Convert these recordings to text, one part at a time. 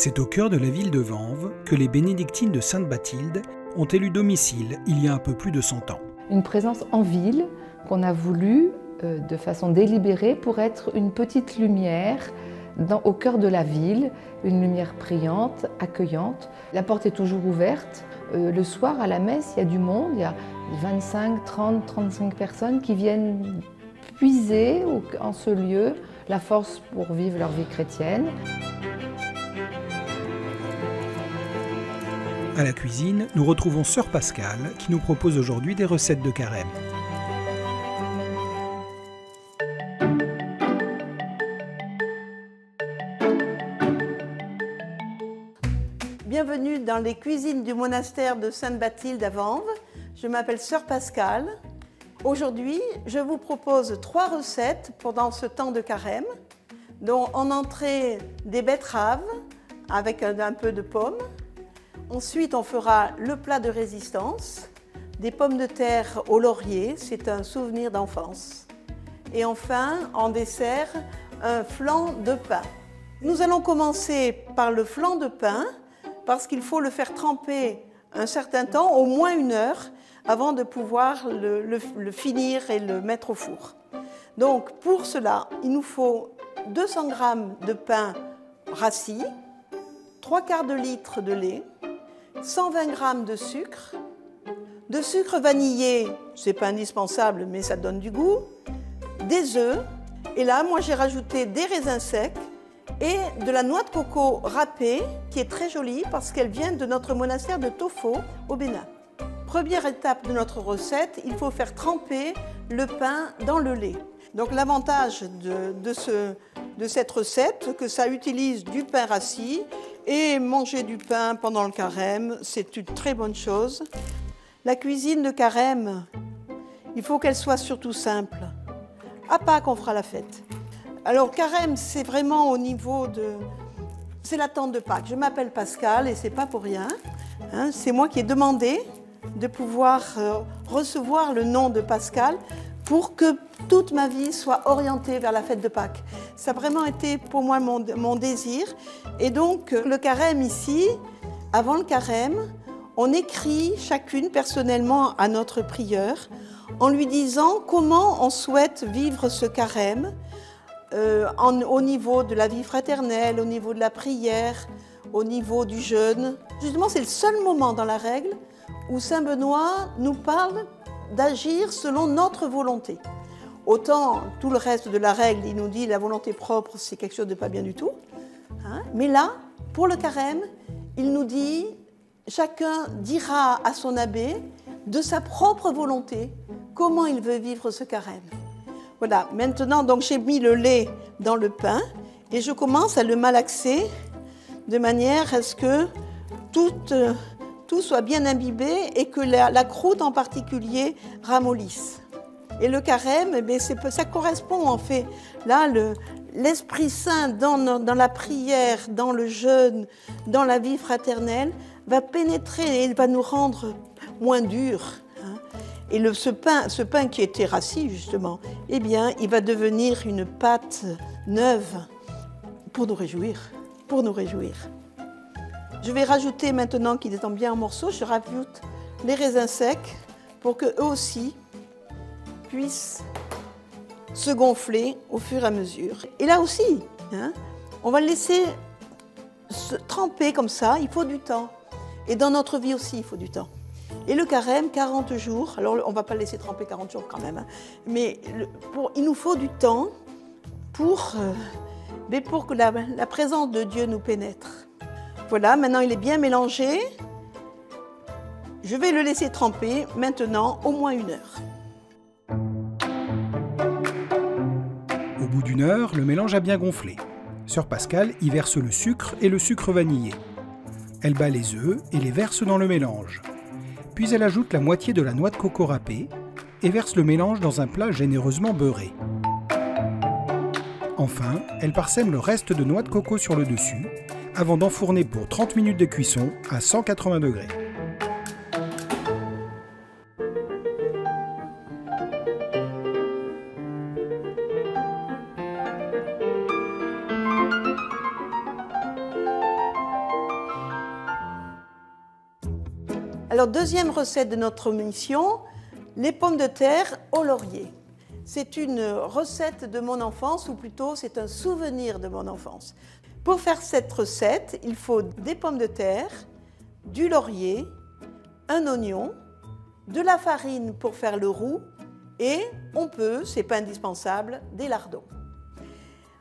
C'est au cœur de la ville de Vanves que les bénédictines de Sainte-Bathilde ont élu domicile il y a un peu plus de 100 ans. Une présence en ville qu'on a voulu de façon délibérée pour être une petite lumière au cœur de la ville, une lumière priante, accueillante. La porte est toujours ouverte. Le soir à la messe, il y a du monde, il y a 25, 30, 35 personnes qui viennent puiser en ce lieu la force pour vivre leur vie chrétienne. À la cuisine, nous retrouvons Sœur Pascale qui nous propose aujourd'hui des recettes de carême. Bienvenue dans les cuisines du monastère de Sainte-Bathilde à Vanves. Je m'appelle Sœur Pascale. Aujourd'hui, je vous propose 3 recettes pendant ce temps de carême. Donc, en entrée, des betteraves avec un peu de pommes. Ensuite, on fera le plat de résistance, des pommes de terre au laurier, c'est un souvenir d'enfance. Et enfin, en dessert, un flan de pain. Nous allons commencer par le flan de pain, parce qu'il faut le faire tremper un certain temps, au moins 1 heure, avant de pouvoir le finir et le mettre au four. Donc, pour cela, il nous faut 200 g de pain rassis, 3/4 de litre de lait, 120 g de sucre vanillé, c'est pas indispensable mais ça donne du goût, des œufs, et là moi j'ai rajouté des raisins secs et de la noix de coco râpée qui est très jolie parce qu'elle vient de notre monastère de Tofo au Bénin. Première étape de notre recette, il faut faire tremper le pain dans le lait. Donc l'avantage de cette recette, c'est que ça utilise du pain rassis. Et manger du pain pendant le carême, c'est une très bonne chose. La cuisine de carême, il faut qu'elle soit surtout simple. À Pâques, on fera la fête. Alors, carême, c'est vraiment au niveau de... C'est l'attente de Pâques. Je m'appelle Pascale et c'est pas pour rien. C'est moi qui ai demandé de pouvoir recevoir le nom de Pascale pour que toute ma vie soit orientée vers la fête de Pâques. Ça a vraiment été pour moi mon désir. Et donc, le carême ici, avant le carême, on écrit chacune personnellement à notre prieur en lui disant comment on souhaite vivre ce carême au niveau de la vie fraternelle, au niveau de la prière, au niveau du jeûne. Justement, c'est le seul moment dans la règle où Saint Benoît nous parle d'agir selon notre volonté. Autant tout le reste de la règle, il nous dit la volonté propre, c'est quelque chose de pas bien du tout. Mais là, pour le carême, il nous dit chacun dira à son abbé de sa propre volonté comment il veut vivre ce carême. Voilà, maintenant donc j'ai mis le lait dans le pain et je commence à le malaxer de manière à ce que tout soit bien imbibé et que la croûte en particulier ramollisse. Et le carême, ça correspond en fait, là, l'Esprit Saint dans la prière, dans le jeûne, dans la vie fraternelle, va pénétrer et il va nous rendre moins durs. Et ce pain qui était rassis justement, eh bien, il va devenir une pâte neuve pour nous réjouir, Je vais rajouter maintenant qu'il est bien en morceaux, je rajoute les raisins secs pour qu'eux aussi puissent se gonfler au fur et à mesure. Et là aussi, on va le laisser se tremper comme ça, il faut du temps. Et dans notre vie aussi, il faut du temps. Et le carême, 40 jours, alors on ne va pas le laisser tremper 40 jours quand même, mais il nous faut du temps pour que la présence de Dieu nous pénètre. Voilà, maintenant il est bien mélangé. Je vais le laisser tremper maintenant au moins 1 heure. Au bout d'1 heure, le mélange a bien gonflé. Sœur Pascale y verse le sucre et le sucre vanillé. Elle bat les œufs et les verse dans le mélange. Puis elle ajoute la moitié de la noix de coco râpée et verse le mélange dans un plat généreusement beurré. Enfin, elle parsème le reste de noix de coco sur le dessus, avant d'enfourner pour 30 minutes de cuisson à 180 degrés. Alors, deuxième recette de notre mission, les pommes de terre au laurier. C'est une recette de mon enfance, ou plutôt c'est un souvenir de mon enfance. Pour faire cette recette, il faut des pommes de terre, du laurier, un oignon, de la farine pour faire le roux et on peut, c'est pas indispensable, des lardons.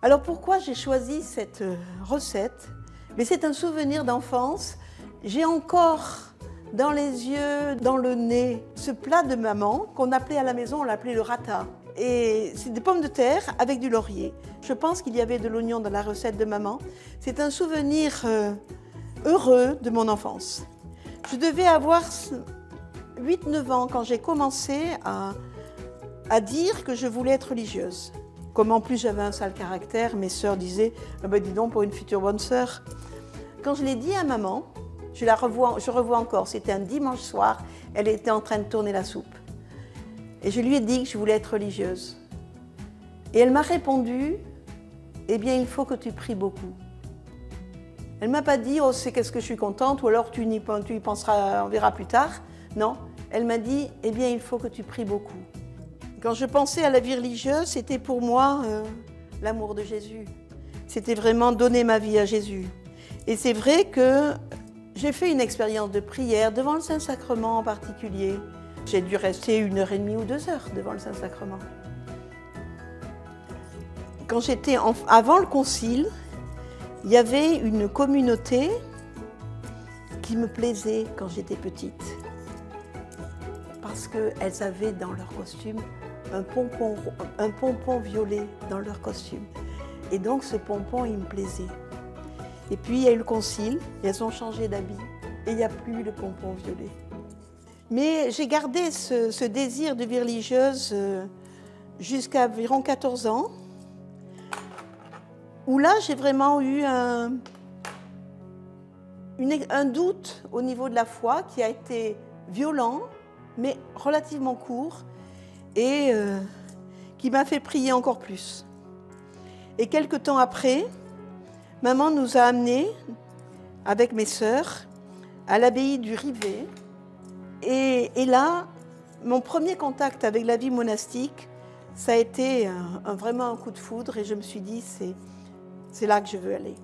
Alors pourquoi j'ai choisi cette recette? Mais c'est un souvenir d'enfance. J'ai encore dans les yeux, dans le nez, ce plat de maman qu'on appelait à la maison, on l'appelait le rata. Et c'est des pommes de terre avec du laurier. Je pense qu'il y avait de l'oignon dans la recette de maman. C'est un souvenir heureux de mon enfance. Je devais avoir 8-9 ans quand j'ai commencé à dire que je voulais être religieuse. Comme en plus j'avais un sale caractère, mes sœurs disaient ah ben dis donc pour une future bonne sœur. Quand je l'ai dit à maman, je revois encore, c'était un dimanche soir, elle était en train de tourner la soupe. Et je lui ai dit que je voulais être religieuse. Et elle m'a répondu, eh bien il faut que tu pries beaucoup. Elle ne m'a pas dit, oh c'est qu'est-ce que je suis contente, ou alors tu y penseras, on verra plus tard. Non, elle m'a dit, eh bien il faut que tu pries beaucoup. Quand je pensais à la vie religieuse, c'était pour moi l'amour de Jésus. C'était vraiment donner ma vie à Jésus. Et c'est vrai que j'ai fait une expérience de prière devant le Saint-Sacrement en particulier. J'ai dû rester 1h30 ou 2 heures devant le Saint-Sacrement. Quand j'étais avant le concile, il y avait une communauté qui me plaisait quand j'étais petite. Parce qu'elles avaient dans leur costume un pompon violet dans leur costume. Et donc ce pompon, il me plaisait. Et puis il y a eu le concile, et elles ont changé d'habit, et il n'y a plus le pompon violet. Mais j'ai gardé ce désir de vie religieuse jusqu'à environ 14 ans, où là j'ai vraiment eu un doute au niveau de la foi qui a été violent, mais relativement court, et qui m'a fait prier encore plus. Et quelque temps après, maman nous a amenés, avec mes sœurs, à l'abbaye du Rivet. Et là, mon premier contact avec la vie monastique, ça a été vraiment un coup de foudre et je me suis dit, c'est là que je veux aller.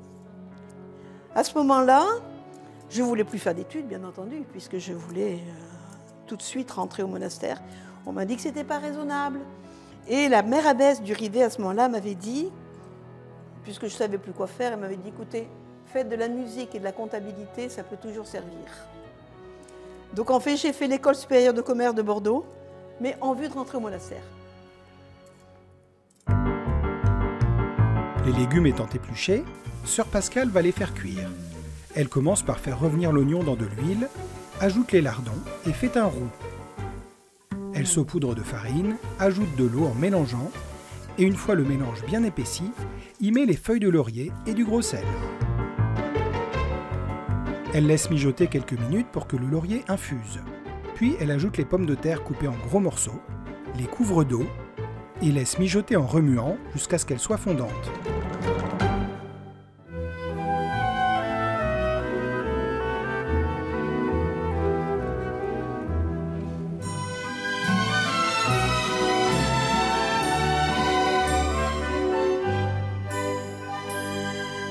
À ce moment-là, je ne voulais plus faire d'études, bien entendu, puisque je voulais tout de suite rentrer au monastère. On m'a dit que ce n'était pas raisonnable. Et la mère abbesse du Rivet, à ce moment-là, m'avait dit, puisque je ne savais plus quoi faire, elle m'avait dit, écoutez, faites de la musique et de la comptabilité, ça peut toujours servir. Donc en fait, j'ai fait l'école supérieure de commerce de Bordeaux, mais en vue de rentrer au monastère. Les légumes étant épluchés, sœur Pascale va les faire cuire. Elle commence par faire revenir l'oignon dans de l'huile, ajoute les lardons et fait un roux. Elle saupoudre de farine, ajoute de l'eau en mélangeant, et une fois le mélange bien épaissi, y met les feuilles de laurier et du gros sel. Elle laisse mijoter quelques minutes pour que le laurier infuse. Puis elle ajoute les pommes de terre coupées en gros morceaux, les couvre d'eau et laisse mijoter en remuant jusqu'à ce qu'elles soient fondantes.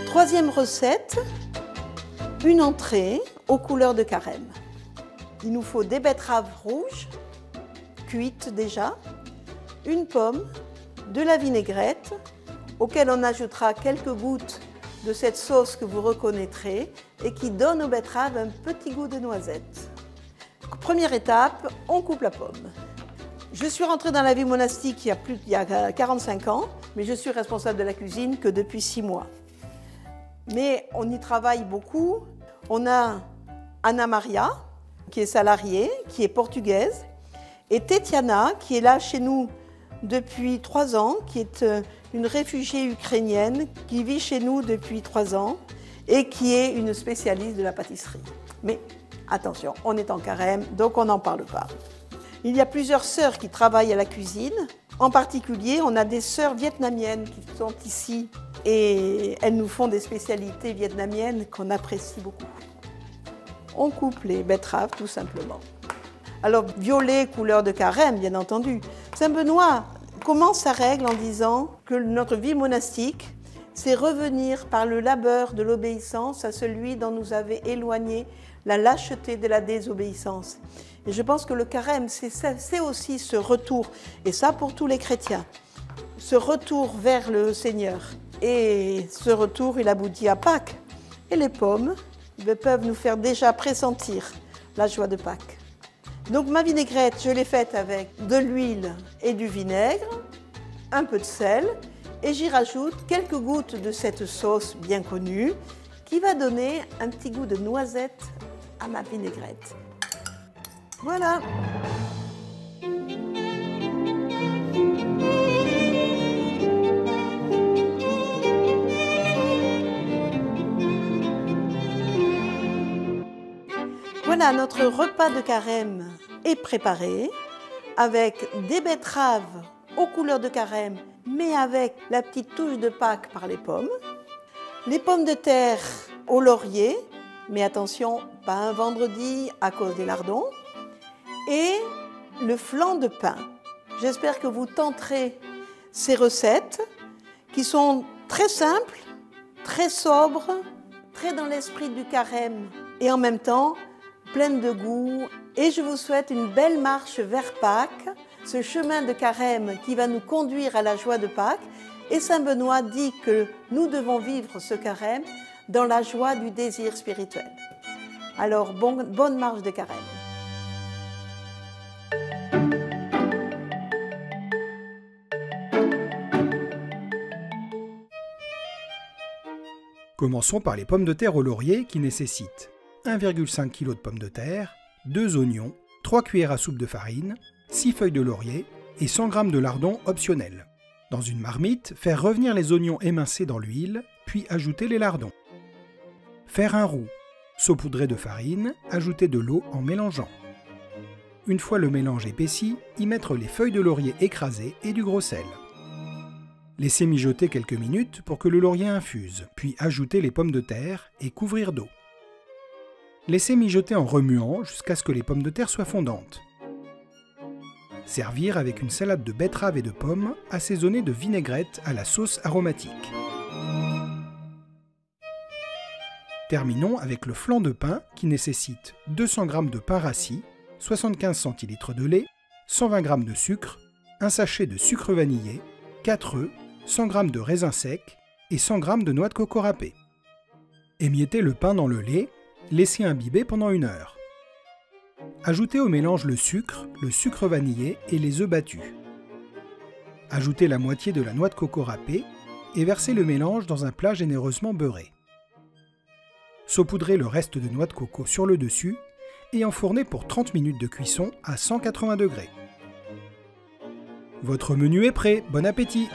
Troisième recette, une entrée aux couleurs de carême. Il nous faut des betteraves rouges, cuites déjà, une pomme, de la vinaigrette, auquel on ajoutera quelques gouttes de cette sauce que vous reconnaîtrez et qui donne aux betteraves un petit goût de noisette. Première étape, on coupe la pomme. Je suis rentrée dans la vie monastique il y a 45 ans, mais je suis responsable de la cuisine que depuis 6 mois. Mais on y travaille beaucoup. On a Anna Maria, qui est salariée, qui est portugaise, et Tetiana, qui est là chez nous depuis 3 ans, qui est une réfugiée ukrainienne, qui vit chez nous depuis 3 ans, et qui est une spécialiste de la pâtisserie. Mais attention, on est en carême, donc on n'en parle pas. Il y a plusieurs sœurs qui travaillent à la cuisine. En particulier, on a des sœurs vietnamiennes qui sont ici et elles nous font des spécialités vietnamiennes qu'on apprécie beaucoup. on coupe les betteraves tout simplement. Alors violet, couleur de carême, bien entendu. Saint Benoît commence sa règle en disant que notre vie monastique, c'est revenir par le labeur de l'obéissance à celui dont nous avait éloigné la lâcheté de la désobéissance. Et je pense que le carême, c'est aussi ce retour, et ça pour tous les chrétiens, ce retour vers le Seigneur. Et ce retour, il aboutit à Pâques. Et les pommes peuvent nous faire déjà pressentir la joie de Pâques. Donc ma vinaigrette, je l'ai faite avec de l'huile et du vinaigre, un peu de sel, et j'y rajoute quelques gouttes de cette sauce bien connue qui va donner un petit goût de noisette à ma vinaigrette. Voilà. Voilà, notre repas de carême est préparé avec des betteraves aux couleurs de carême, mais avec la petite touche de Pâques par les pommes. Les pommes de terre au laurier, mais attention, pas un vendredi à cause des lardons. Et le flan de pain. J'espère que vous tenterez ces recettes qui sont très simples, très sobres, très dans l'esprit du carême et en même temps pleine de goût. Et je vous souhaite une belle marche vers Pâques, ce chemin de carême qui va nous conduire à la joie de Pâques. Et Saint Benoît dit que nous devons vivre ce carême dans la joie du désir spirituel. Alors, bonne marche de carême. Commençons par les pommes de terre au laurier qui nécessitent 1,5 kg de pommes de terre, 2 oignons, 3 cuillères à soupe de farine, 6 feuilles de laurier et 100 g de lardons optionnels. Dans une marmite, faire revenir les oignons émincés dans l'huile, puis ajouter les lardons. Faire un roux, saupoudrer de farine, ajouter de l'eau en mélangeant. Une fois le mélange épaissi, y mettre les feuilles de laurier écrasées et du gros sel. Laisser mijoter quelques minutes pour que le laurier infuse, puis ajouter les pommes de terre et couvrir d'eau. Laisser mijoter en remuant jusqu'à ce que les pommes de terre soient fondantes. Servir avec une salade de betteraves et de pommes assaisonnée de vinaigrette à la sauce aromatique. Terminons avec le flan de pain qui nécessite 200 g de pain rassis, 75 centilitres de lait, 120 g de sucre, un sachet de sucre vanillé, 4 œufs, 100 g de raisins secs et 100 g de noix de coco râpées. Émiettez le pain dans le lait, laissez imbiber pendant 1 heure. Ajoutez au mélange le sucre vanillé et les œufs battus. Ajoutez la moitié de la noix de coco râpée et versez le mélange dans un plat généreusement beurré. Saupoudrez le reste de noix de coco sur le dessus et enfournez pour 30 minutes de cuisson à 180 degrés. Votre menu est prêt, bon appétit!